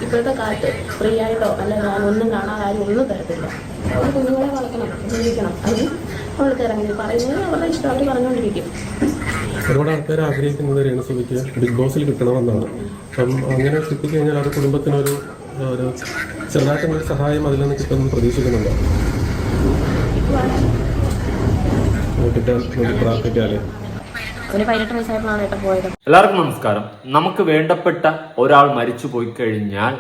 ഇപ്പോഴത്തെ കാലത്ത് ഫ്രീ ആയിട്ടോ അല്ല ഒന്നും കാണാൻ ആരും ഒന്നും തരത്തില്ല. അവർ കുഞ്ഞുങ്ങളെ വളർത്തണം, ജീവിക്കണം. അതിന് അവൾക്ക് ഇറങ്ങി പറയുന്നത് അവരുടെ ഇഷ്ടം, അവർ പറഞ്ഞുകൊണ്ടിരിക്കും. ഒരുപാട് ആൾക്കാർ ആഗ്രഹിക്കുന്നത് രേണുസുതിക്ക് ബിഗ് ബോസിൽ കിട്ടണമെന്നാണ്. അപ്പം അങ്ങനെ കിട്ടിക്കഴിഞ്ഞാൽ അത് കുടുംബത്തിനൊരു ചെറുതായിട്ടൊരു സഹായം അതിൽ നിന്ന് കിട്ടുമെന്ന് പ്രതീക്ഷിക്കുന്നുണ്ടോ? പ്രാർത്ഥിക്കാല്ലേ. എല്ലാവർക്കും നമസ്കാരം. നമുക്ക് വേണ്ടപ്പെട്ട ഒരാൾ മരിച്ചു പോയി കഴിഞ്ഞാൽ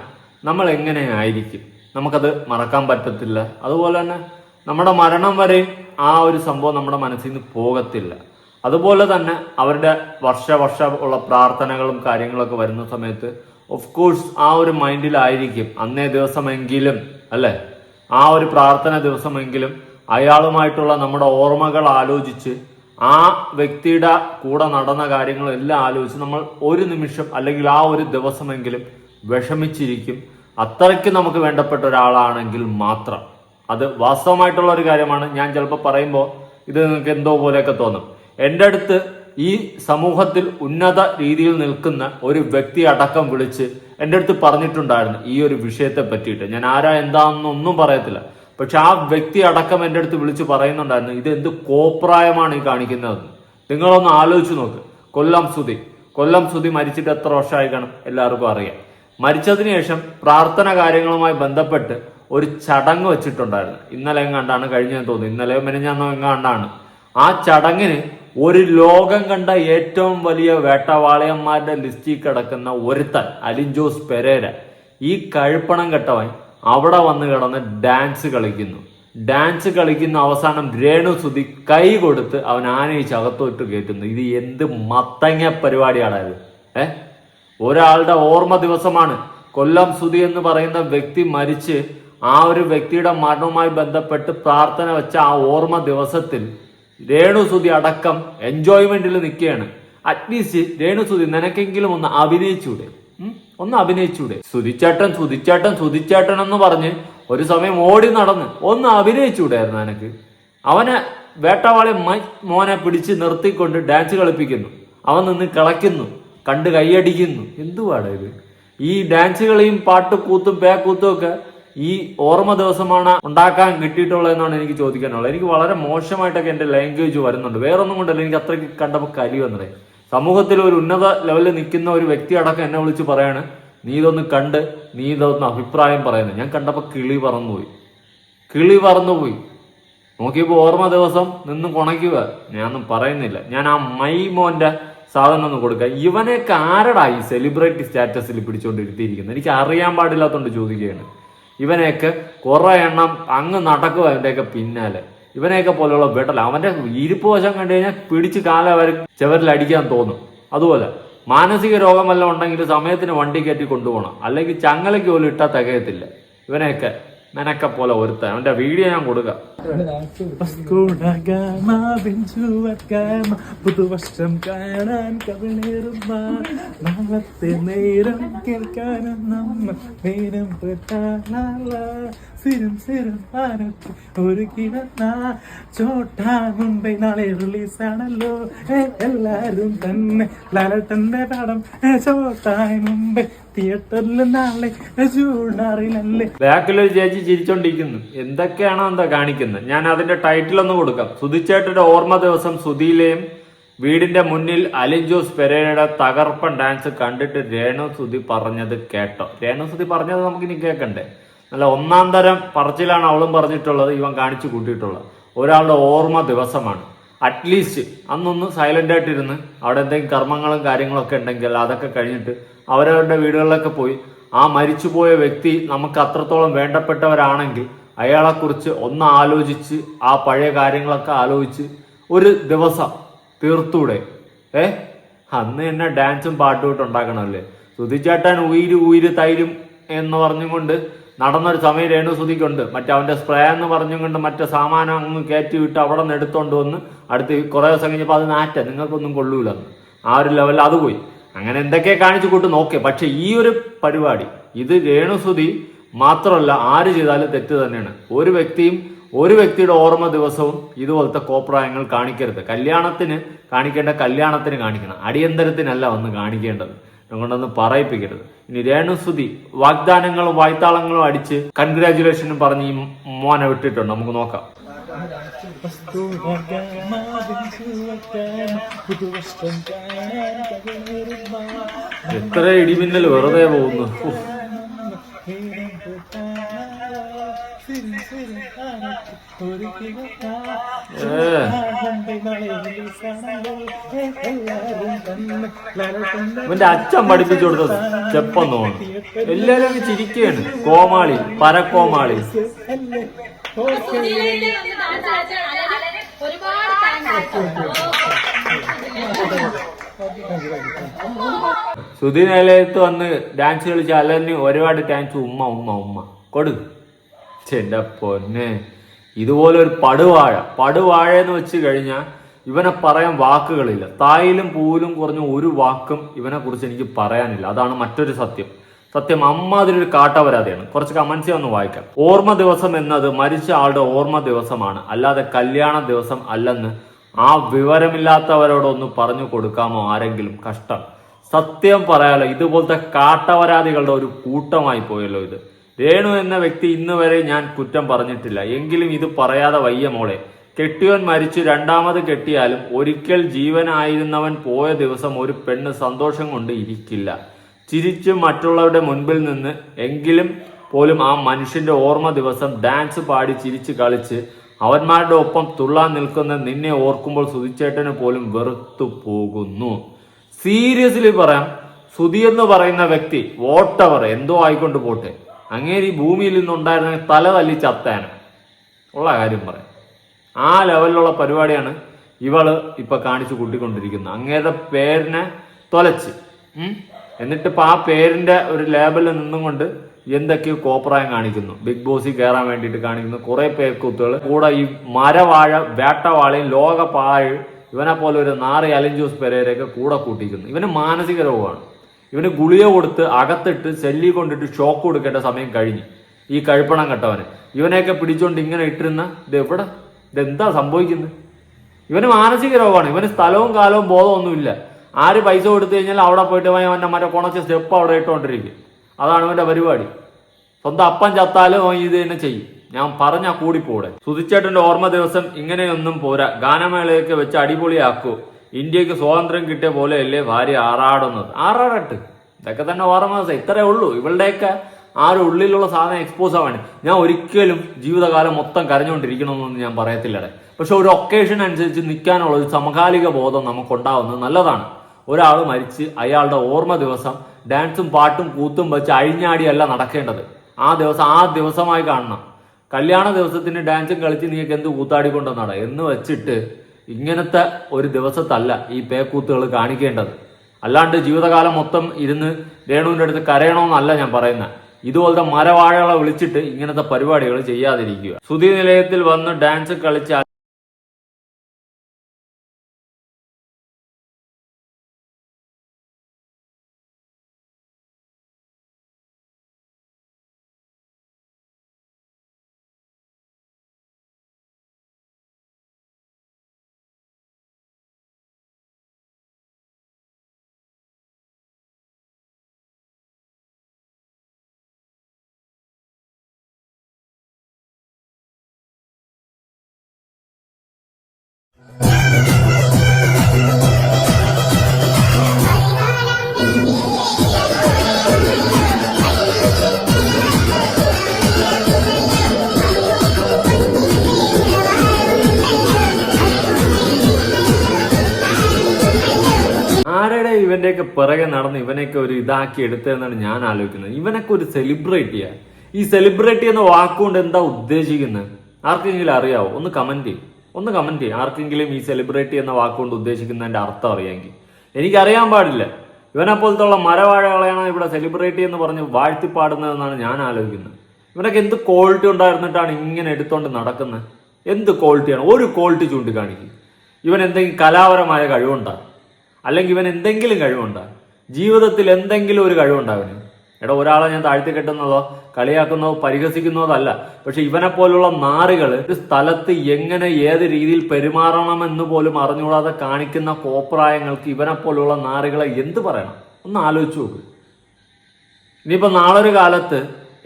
നമ്മൾ എങ്ങനെയായിരിക്കും? നമുക്കത് മറക്കാൻ പറ്റത്തില്ല. അതുപോലെ തന്നെ നമ്മുടെ മരണം വരെ ആ ഒരു സംഭവം നമ്മുടെ മനസ്സിൽ നിന്ന് പോകത്തില്ല. അതുപോലെ തന്നെ അവരുടെ വർഷ ഉള്ള പ്രാർത്ഥനകളും കാര്യങ്ങളൊക്കെ വരുന്ന സമയത്ത് ഓഫ് കോഴ്സ് ആ ഒരു മൈൻഡിലായിരിക്കും അന്നേ ദിവസമെങ്കിലും, അല്ലെ, ആ ഒരു പ്രാർത്ഥന ദിവസമെങ്കിലും അയാളുമായിട്ടുള്ള നമ്മുടെ ഓർമ്മകൾ ആലോചിച്ച് ആ വ്യക്തിയുടെ കൂടെ നടന്ന കാര്യങ്ങളെല്ലാം ആലോചിച്ച് നമ്മൾ ഒരു നിമിഷം അല്ലെങ്കിൽ ആ ഒരു ദിവസമെങ്കിലും വിഷമിച്ചിരിക്കും. അത്രയ്ക്ക് നമുക്ക് വേണ്ടപ്പെട്ട ഒരാളാണെങ്കിൽ മാത്രം. അത് വാസ്തവമായിട്ടുള്ള ഒരു കാര്യമാണ്. ഞാൻ ചിലപ്പോൾ പറയുമ്പോൾ ഇത് നിങ്ങൾക്ക് എന്തോ പോലെയൊക്കെ തോന്നും. എൻ്റെ അടുത്ത് ഈ സമൂഹത്തിൽ ഉന്നത രീതിയിൽ നിൽക്കുന്ന ഒരു വ്യക്തി അടക്കം വിളിച്ച് എൻ്റെ അടുത്ത് പറഞ്ഞിട്ടുണ്ടായിരുന്നു ഈ ഒരു വിഷയത്തെ പറ്റിയിട്ട്. ഞാൻ ആരാ എന്താണെന്നൊന്നും പറയത്തില്ല. പക്ഷെ ആ വ്യക്തി അടക്കം എൻ്റെ അടുത്ത് വിളിച്ച് പറയുന്നുണ്ടായിരുന്നു, ഇത് എന്ത് കോപ്രായമാണ് ഈ കാണിക്കുന്നത്. നിങ്ങളൊന്ന് ആലോചിച്ച് നോക്ക്. കൊല്ലം സുധി മരിച്ചിട്ട് എത്ര വർഷമായി കാണും? എല്ലാവർക്കും അറിയാം. മരിച്ചതിന് ശേഷം പ്രാർത്ഥന കാര്യങ്ങളുമായി ബന്ധപ്പെട്ട് ഒരു ചടങ്ങ് വെച്ചിട്ടുണ്ടായിരുന്നു. ഇന്നലെ എങ്ങാണ്ടാണ്, കഴിഞ്ഞെന്ന് തോന്നുന്നു, ഇന്നലെയോ മെനഞ്ഞാന്നോ എങ്ങാണ്ടാണ്. ആ ചടങ്ങിന് ഒരു ലോകം കണ്ട ഏറ്റവും വലിയ വേട്ടവാളയന്മാരുടെ ലിസ്റ്റിൽ കിടക്കുന്ന ഒരുത്തൻ അലിൻ ജോസ് പെരേര, ഈ കഴുപ്പണം കെട്ടവൻ അവിടെ വന്ന് കിടന്ന് ഡാൻസ് കളിക്കുന്ന അവസാനം രേണുസുതി കൈ കൊടുത്ത് അവൻ ആനയിച്ച് അകത്തോട്ട് കയറ്റുന്നു. ഇത് എന്ത് മത്തങ്ങ പരിപാടിയാണത്? ഒരാളുടെ ഓർമ്മ ദിവസമാണ്. കൊല്ലം സുധി എന്ന് പറയുന്ന വ്യക്തി മരിച്ച് ആ ഒരു വ്യക്തിയുടെ മരണവുമായി ബന്ധപ്പെട്ട് പ്രാർത്ഥന വെച്ച ആ ഓർമ്മ ദിവസത്തിൽ രേണുസുതി അടക്കം എൻജോയ്മെന്റിൽ നിൽക്കുകയാണ്. അറ്റ്ലീസ്റ്റ് രേണുസുതി നിനക്കെങ്കിലും ഒന്ന് അഭിനയിച്ചൂടെ? സുധിച്ചേട്ടൻ എന്ന് പറഞ്ഞ് ഒരു സമയം ഓടി നടന്ന് ഒന്ന് അഭിനയിച്ചൂടായിരുന്നു നിനക്ക്? അവനെ വേട്ടവാളെ മോനെ പിടിച്ച് നിർത്തിക്കൊണ്ട് ഡാൻസ് കളിപ്പിക്കുന്നു. അവൻ നിന്ന് കളയ്ക്കുന്നു, കണ്ട് കൈയടിക്കുന്നു. എന്തുവാടാ ഇത്? ഈ ഡാൻസ് കളിയും പാട്ടുകൂത്തും പേക്കൂത്തും ഒക്കെ ഈ ഓർമ്മ ദിവസമാണ് ഉണ്ടാക്കാൻ കിട്ടിയിട്ടുള്ളതെന്നാണ് എനിക്ക് ചോദിക്കാനുള്ളത്. എനിക്ക് വളരെ മോശമായിട്ടൊക്കെ എൻ്റെ ലാംഗ്വേജ് വരുന്നുണ്ട്. വേറൊന്നും കൊണ്ടല്ല, എനിക്ക് അത്രയ്ക്ക് കണ്ടപ്പോൾ കലി വന്നതേ. സമൂഹത്തിൽ ഒരു ഉന്നത ലെവലിൽ നിൽക്കുന്ന ഒരു വ്യക്തി അടക്കം എന്നെ വിളിച്ച് പറയാണ്, നീ ഇതൊന്ന് കണ്ട് നീ ഇതൊന്ന് അഭിപ്രായം പറയുന്നത്. ഞാൻ കണ്ടപ്പോൾ കിളി പറന്നുപോയി. നോക്കിയപ്പോൾ ഓർമ്മ ദിവസം നിന്ന് കുണയ്ക്കുക. ഞാനൊന്നും പറയുന്നില്ല. ഞാൻ ആ മൈമോന്റെ സാധനം ഒന്ന് കൊടുക്കുക. ഇവനെയൊക്കെ ആരടാ ഈ സെലിബ്രിറ്റി സ്റ്റാറ്റസിൽ പിടിച്ചുകൊണ്ടിരുത്തിയിരിക്കുന്നത്? എനിക്ക് അറിയാൻ പാടില്ലാത്തതുകൊണ്ട് ചോദിക്കുകയാണ്. ഇവനെയൊക്കെ കുറെ എണ്ണം അങ്ങ് നടക്കുക അവൻ്റെയൊക്കെ പിന്നാലെ. ഇവനെയൊക്കെ പോലെയുള്ള വെട്ടല. അവന്റെ ഇരിപ്പ് വശം കണ്ടു കഴിഞ്ഞാൽ പിടിച്ച് കാലവരെ ചെവരിൽ അടിക്കാൻ തോന്നും. അതുപോലെ മാനസിക രോഗം വല്ലതും ഉണ്ടെങ്കിൽ സമയത്തിന് വണ്ടി കയറ്റി കൊണ്ടുപോകണം, അല്ലെങ്കിൽ ചങ്ങലയ്ക്ക് പോലും ഇട്ടാൽ തികയത്തില്ല. ഇവനെയൊക്കെ നിനക്കെ പോലെ ഒരുത്തൻ. അവന്റെ വീഡിയോ ഞാൻ കൊടുക്കാം. പുതുവർഷം കാണാൻ കവിളേറുന്ന നാളത്തെ നേരം കേൾക്കാനും നമ്മൾ നേരം ഒരു കിടന്ന ചോട്ടാ മുംബൈ നാളെ റിലീസാണല്ലോ. എല്ലാരും തന്നെ ലാലട്ടന്റെ പടം ചോട്ടായി മുംബൈ തിയേറ്ററിൽ നാളെ ജൂൺ 6 ബാക്കിലൊരു ചേച്ചി ചിരിച്ചോണ്ടിരിക്കുന്നു. എന്തൊക്കെയാണോ എന്താ കാണിക്കുന്നത്? ഞാൻ അതിന്റെ ടൈറ്റിൽ ഒന്ന് കൊടുക്കാം. സുധിച്ചേട്ടന്റെ ഓർമ്മ ദിവസം സുധിയിലെയും വീടിന്റെ മുന്നിൽ അലിൻ ജോസ് പെരേരയുടെ തകർപ്പൻ ഡാൻസ് കണ്ടിട്ട് രേണുസുതി പറഞ്ഞത് കേട്ടോ? രേണുസുതി പറഞ്ഞത് നമുക്കിനി കേൾക്കണ്ടേ? നല്ല ഒന്നാം തരം പറച്ചിലാണ് അവളും പറഞ്ഞിട്ടുള്ളത്, ഇവൻ കാണിച്ചു കൂട്ടിയിട്ടുള്ളത്. ഒരാളുടെ ഓർമ്മ ദിവസമാണ്. അറ്റ്ലീസ്റ്റ് അന്നൊന്ന് സൈലന്റ് ആയിട്ടിരുന്ന് അവിടെ എന്തെങ്കിലും കർമ്മങ്ങളും കാര്യങ്ങളൊക്കെ ഉണ്ടെങ്കിൽ അതൊക്കെ കഴിഞ്ഞിട്ട് അവരവരുടെ വീടുകളിലൊക്കെ പോയി ആ മരിച്ചുപോയ വ്യക്തി നമുക്ക് അത്രത്തോളം വേണ്ടപ്പെട്ടവരാണെങ്കിൽ അയാളെക്കുറിച്ച് ഒന്ന് ആലോചിച്ച് ആ പഴയ കാര്യങ്ങളൊക്കെ ആലോചിച്ച് ഒരു ദിവസം തീർത്തൂടെ? അന്ന് തന്നെ ഡാൻസും പാട്ടും ഇട്ട് ഉണ്ടാക്കണമല്ലേ? സുധിച്ചേട്ടൻ ഉയിര് തൈരും എന്ന് പറഞ്ഞുകൊണ്ട് നടന്നൊരു സമയം രേണുസുതിക്കുണ്ട്. അവന്റെ സ്പ്രേ എന്ന് പറഞ്ഞുകൊണ്ട് മറ്റേ സാമാനം അങ്ങ് കയറ്റി വിട്ട് അവിടെ നിന്ന് എടുത്തോണ്ട് വന്ന് അടുത്ത് കുറെ ദിവസം കഴിഞ്ഞപ്പോൾ അത് നാറ്റ നിങ്ങൾക്കൊന്നും കൊള്ളൂല. ആ ഒരു ലെവലിൽ അത് പോയി. അങ്ങനെ എന്തൊക്കെ കാണിച്ചു കൂട്ട് നോക്കിയ. പക്ഷെ ഈ ഒരു പരിപാടി ഇത് രേണുസുതി മാത്രമല്ല, ആര് ചെയ്താലും തെറ്റ് തന്നെയാണ്. ഒരു വ്യക്തിയും ഒരു വ്യക്തിയുടെ ഓർമ്മ ദിവസവും ഇതുപോലത്തെ കോപ്രായങ്ങൾ കാണിക്കരുത്. കല്യാണത്തിന് കാണിക്കേണ്ട കല്യാണത്തിന് കാണിക്കണം, അടിയന്തരത്തിനല്ല വന്ന് കാണിക്കേണ്ടത്. അതുകൊണ്ടൊന്ന് പറയിപ്പിക്കരുത്. ഇനി രേണുസുതി വാഗ്ദാനങ്ങളും വായ്ത്താളങ്ങളും അടിച്ച് കൺഗ്രാജുലേഷനും പറഞ്ഞ് ഈ മോനെ വിട്ടിട്ടുണ്ട്. നമുക്ക് നോക്കാം. എത്ര ഇടിമിന്നൽ വെറുതെ പോകുന്നു. ഇവന്റെ അച്ഛൻ പഠിപ്പിച്ചു കൊടുത്തത് ചെപ്പെന്ന് തോന്നുന്നു. എല്ലാരും ചിരിക്കുകയാണ്. കോമാളി, പരക്കോമാളി. സുധീനയിലേക്ക് വന്ന് ഡാൻസ് കളിച്ച അലന് ഒരുപാട് ഡാൻസ് ഉമ്മ ഉമ്മ ഉമ്മ കൊടു. എന്റെ പൊന്നെ, ഇതുപോലെ ഒരു പടുവാഴ എന്ന് വെച്ച് കഴിഞ്ഞാൽ ഇവനെ പറയാൻ വാക്കുകളില്ല. തായിലും പൂവിലും കുറഞ്ഞ ഒരു വാക്കും ഇവനെ കുറിച്ച് എനിക്ക് പറയാനില്ല. അതാണ് മറ്റൊരു സത്യം. അമ്മ അതിലൊരു കാട്ടവരാതെയാണ്. കുറച്ച് കമന്റ്സ് ഒന്ന് വായിക്കാം. ഓർമ്മ ദിവസം എന്നത് മരിച്ച ആളുടെ ഓർമ്മ ദിവസമാണ്, അല്ലാതെ കല്യാണ ദിവസം അല്ലെന്ന് ആ വിവരമില്ലാത്തവരോടൊന്ന് പറഞ്ഞു കൊടുക്കാമോ ആരെങ്കിലും? കഷ്ടം. സത്യം പറയാലോ, ഇതുപോലത്തെ കാട്ടവരാതികളുടെ ഒരു കൂട്ടമായി പോയല്ലോ ഇത്. രേണു എന്ന വ്യക്തി ഇന്ന് വരെ ഞാൻ കുറ്റം പറഞ്ഞിട്ടില്ല. എങ്കിലും ഇത് പറയാതെ വയ്യ മോളെ. കെട്ടിയവൻ മരിച്ചു രണ്ടാമത് കെട്ടിയാലും ഒരിക്കൽ ജീവനായിരുന്നവൻ പോയ ദിവസം ഒരു പെണ്ണ് സന്തോഷം കൊണ്ട് ഇരിക്കില്ല. ചിരിച്ചു മറ്റുള്ളവരുടെ മുൻപിൽ നിന്ന് എങ്കിലും പോലും ആ മനുഷ്യന്റെ ഓർമ്മ ദിവസം ഡാൻസ് പാടി ചിരിച്ച് കളിച്ച് അവന്മാരുടെ ഒപ്പം തുള്ളാൻ നിൽക്കുന്ന നിന്നെ ഓർക്കുമ്പോൾ സുധിച്ചേട്ടന് പോലും വെറുത്തു പോകുന്നു. സീരിയസ്ലി പറയാം, സുധി എന്ന് പറയുന്ന വ്യക്തി വോട്ടവർ എന്തോ ആയിക്കൊണ്ട് പോട്ടെ, അങ്ങേര് ഈ ഭൂമിയിൽ നിന്നുണ്ടായിരുന്നെങ്കിൽ തല തല്ലി ചത്താനും ഉള്ള കാര്യം പറയാം. ആ ലെവലിലുള്ള പരിപാടിയാണ് ഇവള് ഇപ്പൊ കാണിച്ചു കൂട്ടിക്കൊണ്ടിരിക്കുന്നത്. അങ്ങേരുടെ പേരിനെ തൊലച്ച് എന്നിട്ട് ഇപ്പൊ ആ പേരിന്റെ ഒരു ലേബലിൽ നിന്നും കൊണ്ട് എന്തൊക്കെയോ കോപ്രായം കാണിക്കുന്നു. ബിഗ് ബോസിൽ കയറാൻ വേണ്ടിയിട്ട് കാണിക്കുന്നു കുറെ പേർക്കുത്തുകൾ. കൂടെ ഈ മരവാഴ, വേട്ടവാളയും, ലോകപാഴ്, ഇവനെ പോലെ ഒരു നാറി അലഞ്ചൂസ് പെരേരയൊക്കെ കൂടെ കൂട്ടിക്കുന്നു. ഇവന് മാനസിക രോഗമാണ്. ഇവന് ഗുളിക കൊടുത്ത് അകത്തിട്ട് ചെല്ലി കൊണ്ടിട്ട് ഷോക്ക് കൊടുക്കേണ്ട സമയം കഴിഞ്ഞു. ഈ കഴുപ്പണം കെട്ടവന് ഇവനെയൊക്കെ പിടിച്ചോണ്ട് ഇങ്ങനെ ഇട്ടിരുന്ന ഇതെന്താ സംഭവിക്കുന്നത്? ഇവന് മാനസിക രോഗമാണ്. ഇവന് സ്ഥലവും കാലവും ബോധമൊന്നുമില്ല. ആര് പൈസ കൊടുത്തു കഴിഞ്ഞാൽ അവിടെ പോയിട്ട് അവൻ്റെ മറ്റേ കുണച്ച സ്റ്റെപ്പ് അവിടെ ഇട്ടുകൊണ്ടിരിക്കും. അതാണ് ഇവന്റെ പരിപാടി. സ്വന്തം അപ്പൻ ചത്താലും ഇത് തന്നെ ചെയ്യും. ഞാൻ പറഞ്ഞാ കൂടിപ്പോടെ. സുധിച്ചേട്ടന്റെ ഓർമ്മ ദിവസം ഇങ്ങനെയൊന്നും പോരാ. ഗാനമേളയൊക്കെ വെച്ച് അടിപൊളിയാക്കൂ. ഇന്ത്യക്ക് സ്വാതന്ത്ര്യം കിട്ടിയ പോലെയല്ലേ ഭാര്യ ആറാടുന്നത്. ആറാടട്ട്, ഇതൊക്കെ തന്നെ ഓർമ്മ ദിവസം. ഇത്രേ ഉള്ളൂ. ഇവളുടെയൊക്കെ ആ ഒരു ഉള്ളിലുള്ള സാധനം എക്സ്പോസ് ആവാണ്. ഞാൻ ഒരിക്കലും ജീവിതകാലം മൊത്തം കരഞ്ഞുകൊണ്ടിരിക്കണമെന്നൊന്നും ഞാൻ പറയത്തില്ലടെ. പക്ഷെ ഒരു ഒക്കേഷൻ അനുസരിച്ച് നിൽക്കാനുള്ള ഒരു സമകാലിക ബോധം നമുക്കുണ്ടാവുന്നത് നല്ലതാണ്. ഒരാൾ മരിച്ച് അയാളുടെ ഓർമ്മ ദിവസം ഡാൻസും പാട്ടും കൂത്തും വെച്ച് അഴിഞ്ഞാടിയല്ല നടക്കേണ്ടത്. ആ ദിവസമായി കാണണം. കല്യാണ ദിവസത്തിന് ഡാൻസും കളിച്ച് നീക്ക് എന്ത് കൂത്താടിക്കൊണ്ടെന്നാണ് എന്ന് വെച്ചിട്ട് ഇങ്ങനത്തെ ഒരു ദിവസത്തല്ല ഈ പേക്കൂത്തുകൾ കാണിക്കേണ്ടത്. അല്ലാണ്ട് ജീവിതകാലം മൊത്തം ഇരുന്ന് രേണുവിൻ്റെ അടുത്ത് കരയണമെന്നല്ല ഞാൻ പറയുന്നത്. ഇതുപോലത്തെ മരവാഴകളെ വിളിച്ചിട്ട് ഇങ്ങനത്തെ പരിപാടികൾ ചെയ്യാതിരിക്കുക. സുധി നിലയത്തിൽ വന്ന് ഡാൻസ് കളിച്ച് ആരുടെ ഇവന്റെയൊക്കെ പിറകെ നടന്ന് ഇവനെയൊക്കെ ഒരു ഇതാക്കി എടുത്തതെന്നാണ് ഞാൻ ആലോചിക്കുന്നത്. ഇവനൊക്കെ ഒരു സെലിബ്രിറ്റിയാ. ഈ സെലിബ്രിറ്റി എന്ന വാക്കുകൊണ്ട് എന്താ ഉദ്ദേശിക്കുന്നത്? ആർക്കെങ്കിലും അറിയാവോ? ഒന്ന് കമന്റ് ചെയ്യും. ആർക്കെങ്കിലും ഈ സെലിബ്രിറ്റി എന്ന വാക്കുകൊണ്ട് ഉദ്ദേശിക്കുന്നതിന്റെ അർത്ഥം അറിയാമെങ്കിൽ. എനിക്കറിയാൻ പാടില്ല. ഇവനെ പോലത്തുള്ള മരവാഴകളെയാണ് ഇവിടെ സെലിബ്രിറ്റി എന്ന് പറഞ്ഞ് വാഴ്ത്തിപ്പാടുന്നതെന്നാണ് ഞാൻ ആലോചിക്കുന്നത്. ഇവനൊക്കെ എന്ത് ക്വാളിറ്റി ഉണ്ടായിരുന്നിട്ടാണ് ഇങ്ങനെ എടുത്തോണ്ട് നടക്കുന്നത്? എന്ത് ക്വാളിറ്റിയാണ്? ഒരു ക്വാളിറ്റി ചൂണ്ടിക്കാണിക്കും. ഇവൻ എന്തെങ്കിലും കലാപരമായ കഴിവുണ്ടോ? അല്ലെങ്കിൽ ഇവൻ എന്തെങ്കിലും കഴിവുണ്ടോ? ജീവിതത്തിൽ എന്തെങ്കിലും ഒരു കഴിവുണ്ടാവന്? ഒരാളെ ഞാൻ താഴ്ത്തി കെട്ടുന്നതോ കളിയാക്കുന്നതോ പരിഹസിക്കുന്നതല്ല. പക്ഷെ ഇവനെ പോലുള്ള നാറുകൾ ഒരു സ്ഥലത്ത് എങ്ങനെ ഏത് രീതിയിൽ പെരുമാറണമെന്ന് പോലും അറിഞ്ഞുകൂടാതെ കാണിക്കുന്ന കോപ്രായങ്ങൾക്ക് ഇവനെ പോലുള്ള നാറുകളെ എന്ത് പറയണം? ഒന്ന് ആലോചിച്ച് നോക്ക്. ഇനിയിപ്പോൾ നാളൊരു കാലത്ത്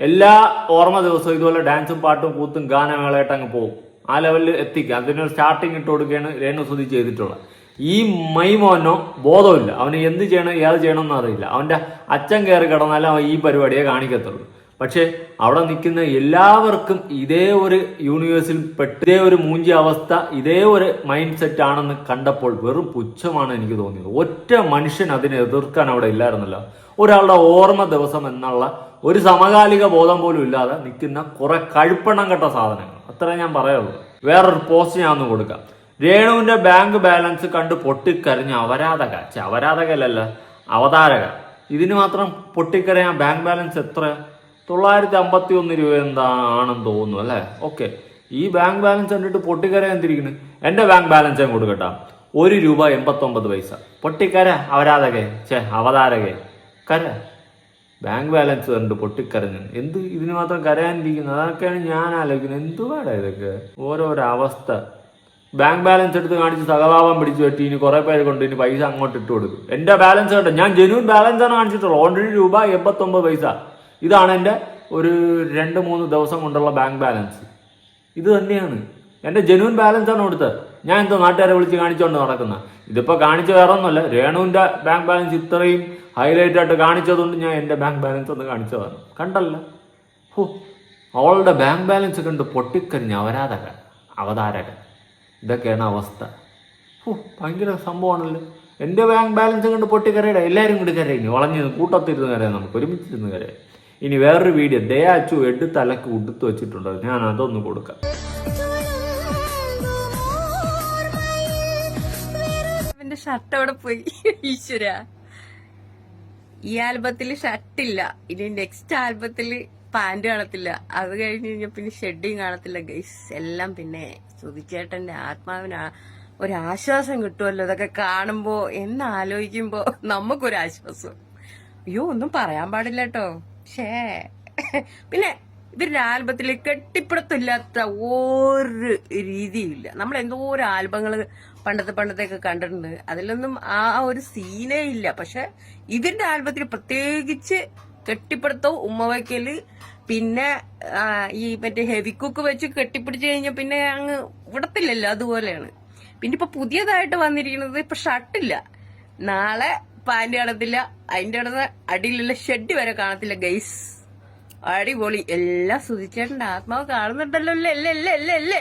എല്ലാ ഓർമ്മ ദിവസവും ഇതുപോലെ ഡാൻസും പാട്ടും കൂത്തും ഗാനമേളയായിട്ട് അങ്ങ് പോകും. ആ ലെവലിൽ എത്തിക്കുക. അതിനൊരു സ്റ്റാർട്ടിങ് ഇട്ട് കൊടുക്കുകയാണ് രേണുസുതി ചെയ്തിട്ടുള്ളത്. ഈ മൈമോനോ ബോധമില്ല, അവന് എന്ത് ചെയ്യണം ഏത് ചെയ്യണമെന്ന് അറിയില്ല. അവൻ്റെ അച്ഛൻ കയറി കിടന്നാലും അവൻ ഈ പരിപാടിയെ കാണിക്കത്തുള്ളൂ. പക്ഷെ അവിടെ നിൽക്കുന്ന എല്ലാവർക്കും ഇതേ ഒരു യൂണിവേഴ്സിൽ പെട്ട് ഇതേ ഒരു മൂഞ്ചി അവസ്ഥ, ഇതേ ഒരു മൈൻഡ് സെറ്റ് ആണെന്ന് കണ്ടപ്പോൾ വെറും പുച്ഛമാണ് എനിക്ക് തോന്നിയത്. ഒറ്റ മനുഷ്യൻ അതിനെ എതിർക്കാൻ അവിടെ ഇല്ലായിരുന്നല്ലോ. ഒരാളുടെ ഓർമ്മ ദിവസം എന്നുള്ള ഒരു സമകാലിക ബോധം പോലും ഇല്ലാതെ നിൽക്കുന്ന കുറെ കഴുപ്പണം കെട്ട സാധനങ്ങൾ, അത്രേ ഞാൻ പറയുള്ളൂ. വേറൊരു പോസ്റ്റ് ഞാൻ ഒന്ന് കൊടുക്കാം. രേണുവിന്റെ ബാങ്ക് ബാലൻസ് കണ്ട് പൊട്ടിക്കരഞ്ഞ അവരാധകല്ല അവതാരക. ഇതിന് മാത്രം പൊട്ടിക്കരയാൻ ബാങ്ക് ബാലൻസ് എത്ര? 951 രൂപ എന്താണെന്ന് തോന്നുന്നു അല്ലേ? ഓക്കെ, ഈ ബാങ്ക് ബാലൻസ് കണ്ടിട്ട് പൊട്ടിക്കരയാൻ എന്തിരിക്കുന്നു? എന്റെ ബാങ്ക് ബാലൻസ് ഞാൻ കൊടുക്കട്ടാ, 1 രൂപ 89 പൈസ. പൊട്ടിക്കര അവരാധകെ, അവതാരകെ, കര. ബാങ്ക് ബാലൻസ് കണ്ട് പൊട്ടിക്കരഞ്ഞു എന്ത് ഇതിന് മാത്രം കരയാനിരിക്കുന്നത്? അതൊക്കെയാണ് ഞാൻ ആലോചിക്കുന്നത്. എന്തുവാടാ ഇതൊക്കെ ഓരോരോ അവസ്ഥ. ബാങ്ക് ബാലൻസ് എടുത്ത് കാണിച്ച് സഹതാപം പിടിച്ചു പറ്റി ഇനി കുറെ പേര് കൊണ്ട് ഇനി പൈസ അങ്ങോട്ട് ഇട്ട് കൊടുക്കും. എന്റെ ബാലൻസ് കേട്ടോ, ഞാൻ ജെന്യൂൻ ബാലൻസ് ആണ് കാണിച്ചിട്ടുള്ളൂ. 1 രൂപ 89 പൈസ. ഇതാണ് എൻ്റെ ഒരു 2-3 ദിവസം കൊണ്ടുള്ള ബാങ്ക് ബാലൻസ്. ഇത് തന്നെയാണ് എൻ്റെ ജെന്യൂൻ ബാലൻസ് ആണ് കൊടുത്തത്. ഞാൻ എന്തോ നാട്ടുകാരെ വിളിച്ച് കാണിച്ചുകൊണ്ട് നടക്കുന്ന. ഇതിപ്പോൾ കാണിച്ച വേറെ ഒന്നുമല്ല, രേണുവിൻ്റെ ബാങ്ക് ബാലൻസ് ഇത്രയും ഹൈലൈറ്റ് ആയിട്ട് കാണിച്ചതുകൊണ്ട് ഞാൻ എൻ്റെ ബാങ്ക് ബാലൻസ് ഒന്ന് കാണിച്ചതാണ്. കണ്ടല്ല, അവളുടെ ബാങ്ക് ബാലൻസ് കണ്ട് പൊട്ടിക്കരിഞ്ഞ അവതാരകൻ. ഇതൊക്കെയാണ് അവസ്ഥ. ഭയങ്കര സംഭവമാണല്ലോ. എൻ്റെ ബാങ്ക് ബാലൻസ് കണ്ട് പൊട്ടിക്കരയുടെ എല്ലാവരും കൂടി കരയും. വളഞ്ഞ് കൂട്ടത്തിരുന്ന് കരയാം, നമുക്ക് ഒരുമിച്ചിരുന്ന് കരയാം. ഇനി വേറൊരു വീഡിയോ ദയാച്ചു തലക്ക് ഉടുത്ത് വെച്ചിട്ടുണ്ട്, ഞാൻ അതൊന്ന് കൊടുക്കാം. ഷർട്ട് അവിടെ പോയി ഈശ്വര. ഈ ആൽബത്തില് ഷർട്ടില്ല, ഇനി നെക്സ്റ്റ് ആൽബത്തില് പാന്റ് കാണത്തില്ല, അത് കഴിഞ്ഞ് കഴിഞ്ഞാൽ പിന്നെ ഷെഡിങ് കാണത്തില്ല ഗൈസ്. എല്ലാം പിന്നെ സുധിച്ചേട്ടന്റെ ആത്മാവിന് ഒരാശ്വാസം കിട്ടുമല്ലോ ഇതൊക്കെ കാണുമ്പോ എന്നാലോചിക്കുമ്പോ നമുക്കൊരാശ്വാസം. അയ്യോ ഒന്നും പറയാൻ പാടില്ല കേട്ടോ. പിന്നെ ഇവരുടെ ആൽബത്തിൽ കെട്ടിപ്പിടുത്തില്ലാത്ത ഒരു രീതിയില്ല. നമ്മൾ എന്തോരം ആൽബങ്ങൾ പണ്ടത്തെയൊക്കെ കണ്ടിട്ടുണ്ട്, അതിലൊന്നും ആ ഒരു സീനേ ഇല്ല. പക്ഷെ ഇവരുടെ ആൽബത്തിൽ പ്രത്യേകിച്ച് കെട്ടിപ്പിടുത്തവും ഉമ്മവയ്ക്കല്, പിന്നെ ഈ മറ്റേ ഹെവി കുക്ക് വെച്ച് കെട്ടിപ്പിടിച്ചു കഴിഞ്ഞാൽ പിന്നെ അങ്ങ് വിടത്തില്ലല്ലോ, അതുപോലെയാണ്. പിന്നെ ഇപ്പൊ പുതിയതായിട്ട് വന്നിരിക്കുന്നത് ഇപ്പൊ ഷർട്ടില്ല, നാളെ പാന്റ് കാണത്തില്ല, അതിന്റെ അടുത്ത് അടിയിലുള്ള ഷെഡ് വരെ കാണത്തില്ല ഗൈസ്. അടിപൊളി. എല്ലാം സുധിച്ചേട്ടന്റെ ആത്മാവ് കാണുന്നുണ്ടല്ലോ. അല്ലേ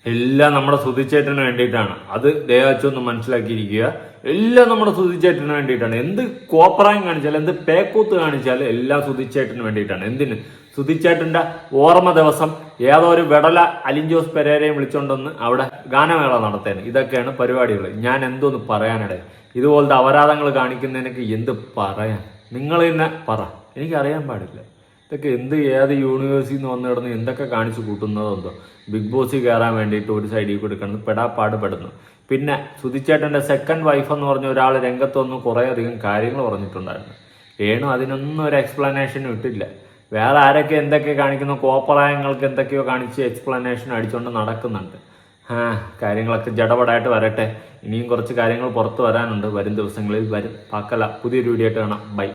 എല്ലാം നമ്മുടെ സുധിച്ചേട്ടന് വേണ്ടിയിട്ടാണ്. അത് ദയാച്ചൊന്ന് മനസ്സിലാക്കിയിരിക്കുക. എല്ലാം നമ്മുടെ സുധിച്ചേട്ടന് വേണ്ടിയിട്ടാണ്. എന്ത് കോപ്രായം കാണിച്ചാലും എന്ത് പേക്കൂത്ത് കാണിച്ചാലും എല്ലാം സുധിച്ചേട്ടന് വേണ്ടിയിട്ടാണ്. എന്തിന്? സുധിച്ചേട്ടന്റെ ഓർമ്മ ദിവസം ഏതോ ഒരു വെടല അലിൻജോസ് പെരേരയും വിളിച്ചോണ്ടൊന്ന് അവിടെ ഗാനമേള നടത്തേന്. ഇതൊക്കെയാണ് പരിപാടികൾ. ഞാൻ എന്തോന്ന് പറയാനിടയിൽ ഇതുപോലത്തെ അപരാധങ്ങൾ കാണിക്കുന്നതിനൊക്കെ എന്ത് പറയാൻ? നിങ്ങൾ തന്നെ പറ, എനിക്കറിയാൻ പാടില്ല. ഇതൊക്കെ എന്ത് ഏത് യൂണിവേഴ്സിൽ നിന്ന് വന്നു കിടന്ന് എന്തൊക്കെ കാണിച്ചു കൂട്ടുന്നതെന്തോ. ബിഗ് ബോസിൽ കയറാൻ വേണ്ടിയിട്ട് ഒരു സൈഡിൽ കൂടി കിടന്ന് പെടാപ്പാട് പെടുന്നു. പിന്നെ സുധിച്ചേട്ടൻ്റെ സെക്കൻഡ് വൈഫ് എന്ന് പറഞ്ഞ ഒരാൾ രംഗത്ത് വന്ന് കുറേ അധികം കാര്യങ്ങൾ പറഞ്ഞിട്ടുണ്ടായിരുന്നു. അതിനൊന്നും ഒരു എക്സ്പ്ലനേഷനും ഇട്ടില്ല. വേറെ ആരൊക്കെ എന്തൊക്കെ കാണിക്കുന്നു, കോപ്രായങ്ങൾക്ക് എന്തൊക്കെയോ കാണിച്ച് എക്സ്പ്ലനേഷൻ അടിച്ചുകൊണ്ട് നടക്കുന്നുണ്ട്. കാര്യങ്ങളൊക്കെ ജടപടായിട്ട് വരട്ടെ. ഇനിയും കുറച്ച് കാര്യങ്ങൾ പുറത്ത് വരാനുണ്ട്, വരും ദിവസങ്ങളിൽ വരും. പാക്കല പുതിയൊരു വീഡിയോ ആയിട്ട് കാണാം. ബൈ.